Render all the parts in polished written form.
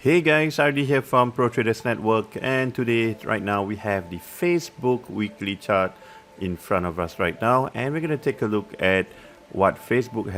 Hey guys, RD here from ProTraders Network, and today, right now, we have the Facebook weekly chart in front of us right now, and we're going to take a look at what Facebook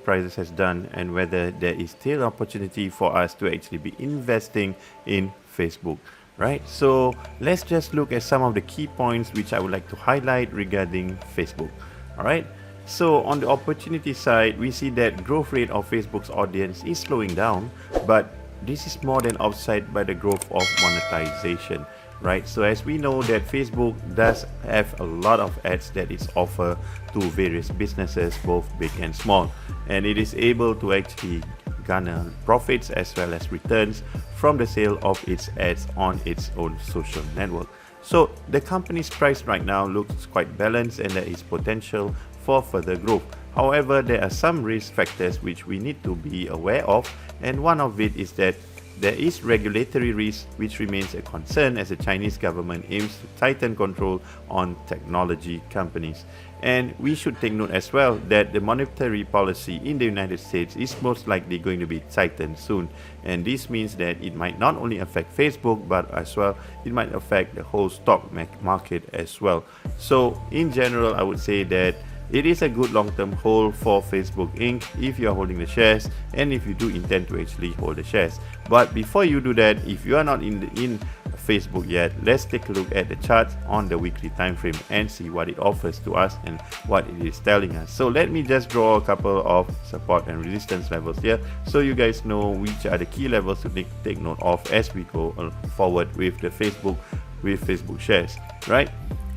prices has done and whether there is still opportunity for us to actually be investing in Facebook. Right, so let's just look at some of the key points which I would like to highlight regarding Facebook. All right, so on the opportunity side, we see that growth rate of Facebook's audience is slowing down, but this is more than offset by the growth of monetization, right? So as we know that Facebook does have a lot of ads that is offered to various businesses, both big and small, and it is able to actually garner profits as well as returns from the sale of its ads on its own social network. So the company's price right now looks quite balanced and there is potential for further growth. However, there are some risk factors which we need to be aware of, and one of it is that there is regulatory risk which remains a concern as the Chinese government aims to tighten control on technology companies. And we should take note as well that the monetary policy in the United States is most likely going to be tightened soon, and this means that it might not only affect Facebook but as well it might affect the whole stock market as well. So in general, I would say that it is a good long-term hold for Facebook Inc. if you are holding the shares and if you do intend to actually hold the shares. But before you do that, if you are not in Facebook yet, let's take a look at the chart on the weekly time frame and see what it offers to us and what it is telling us. So let me just draw a couple of support and resistance levels here so you guys know which are the key levels to take note of as we go forward with the Facebook shares, right?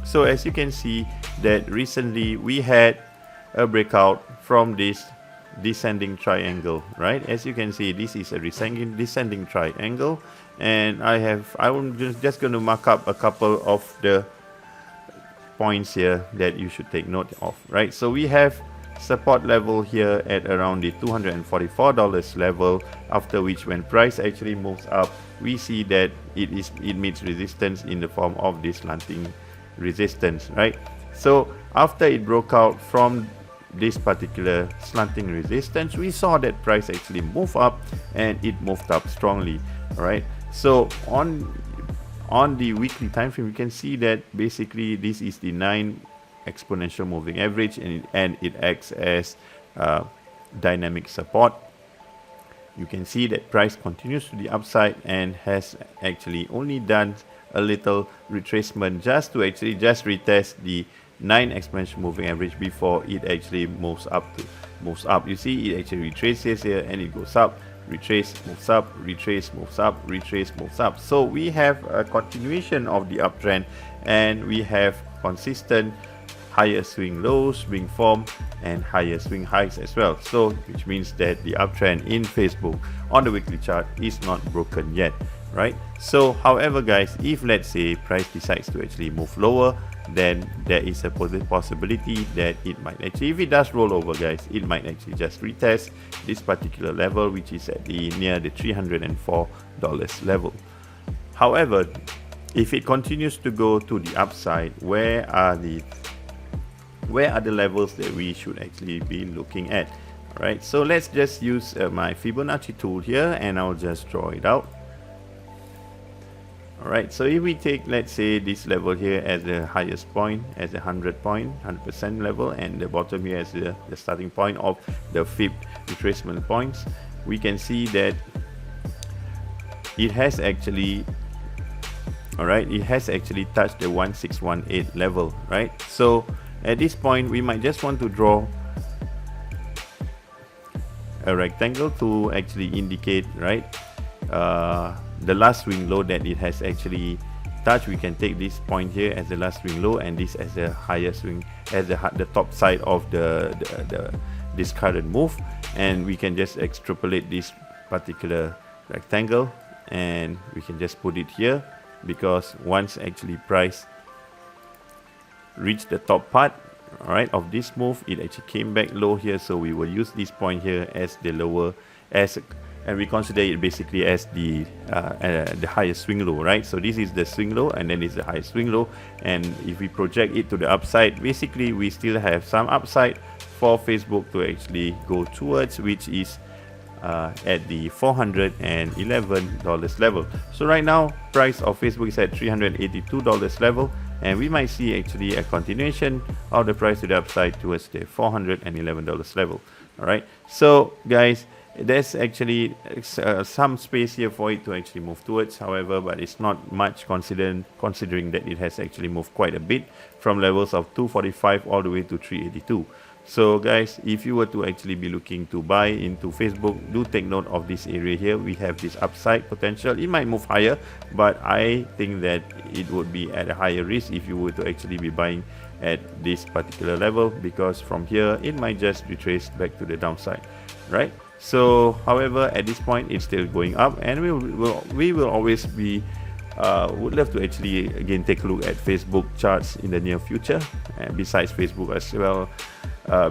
So as you can see that recently we had a breakout from this descending triangle, right? As you can see, this is a descending triangle, and I'm just going to mark up a couple of the points here that you should take note of, right? So we have support level here at around the $244 level, after which when price actually moves up, we see that it meets resistance in the form of this slanting resistance, right? So after it broke out from this particular slanting resistance, we saw that price actually move up, and it moved up strongly. All right, so on the weekly time frame, you can see that basically this is the 9 exponential moving average, and it acts as dynamic support. You can see that price continues to the upside and has actually only done a little retracement just to actually retest the 9 exponential moving average before it actually moves up. You see it actually retraces here and it goes up, retrace, moves up, retrace, moves up, retrace, moves up. So we have a continuation of the uptrend, and we have consistent higher swing lows being formed and higher swing highs as well, so which means that the uptrend in Facebook on the weekly chart is not broken yet, right? So however guys, if let's say price decides to actually move lower, then there is a possibility that it might actually, if it does roll over guys, it might actually just retest this particular level, which is at near the $304 level. However, if it continues to go to the upside, where are the levels that we should actually be looking at? All right, so let's just use my Fibonacci tool here, and I'll just draw it out. All right, so if we take, let's say, this level here as the highest point, as the 100% level, and the bottom here as the starting point of the fib retracement points, we can see that it has actually touched the 1618 level, right? So at this point, we might just want to draw a rectangle to actually indicate, right, the last swing low that it has actually touched. We can take this point here as the last swing low, and this as the higher swing, as the top side of this current move, and we can just extrapolate this particular rectangle, and we can just put it here, because once actually price reach the top part, all right, of this move, it actually came back low here, so we will use this point here as the lower, and we consider it basically as the highest swing low, right? So this is the swing low, and then it's the highest swing low, and if we project it to the upside, basically we still have some upside for Facebook to actually go towards, which is at the $411 level. So right now, price of Facebook is at $382 level, and we might see actually a continuation of the price to the upside towards the $411 level. All right, so guys, there's actually some space here for it to actually move towards, however, but it's not much considering that it has actually moved quite a bit from levels of 245 all the way to 382. So guys, if you were to actually be looking to buy into Facebook, do take note of this area here. We have this upside potential. It might move higher, but I think that it would be at a higher risk if you were to actually be buying at this particular level, because from here it might just retrace back to the downside, right? So however, at this point it's still going up, and we will always be would love to actually again take a look at Facebook charts in the near future, and besides Facebook as well.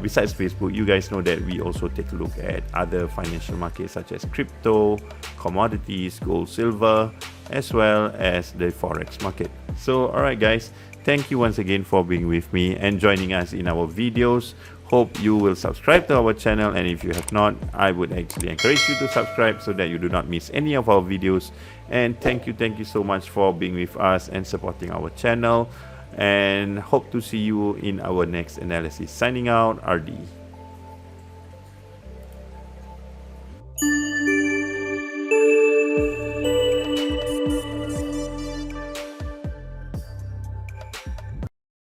Besides Facebook, you guys know that we also take a look at other financial markets such as crypto, commodities, gold, silver, as well as the forex market. So alright guys, thank you once again for being with me and joining us in our videos. Hope you will subscribe to our channel, and if you have not, I would actually encourage you to subscribe so that you do not miss any of our videos. And thank you so much for being with us and supporting our channel, and hope to see you in our next analysis. Signing out, RD.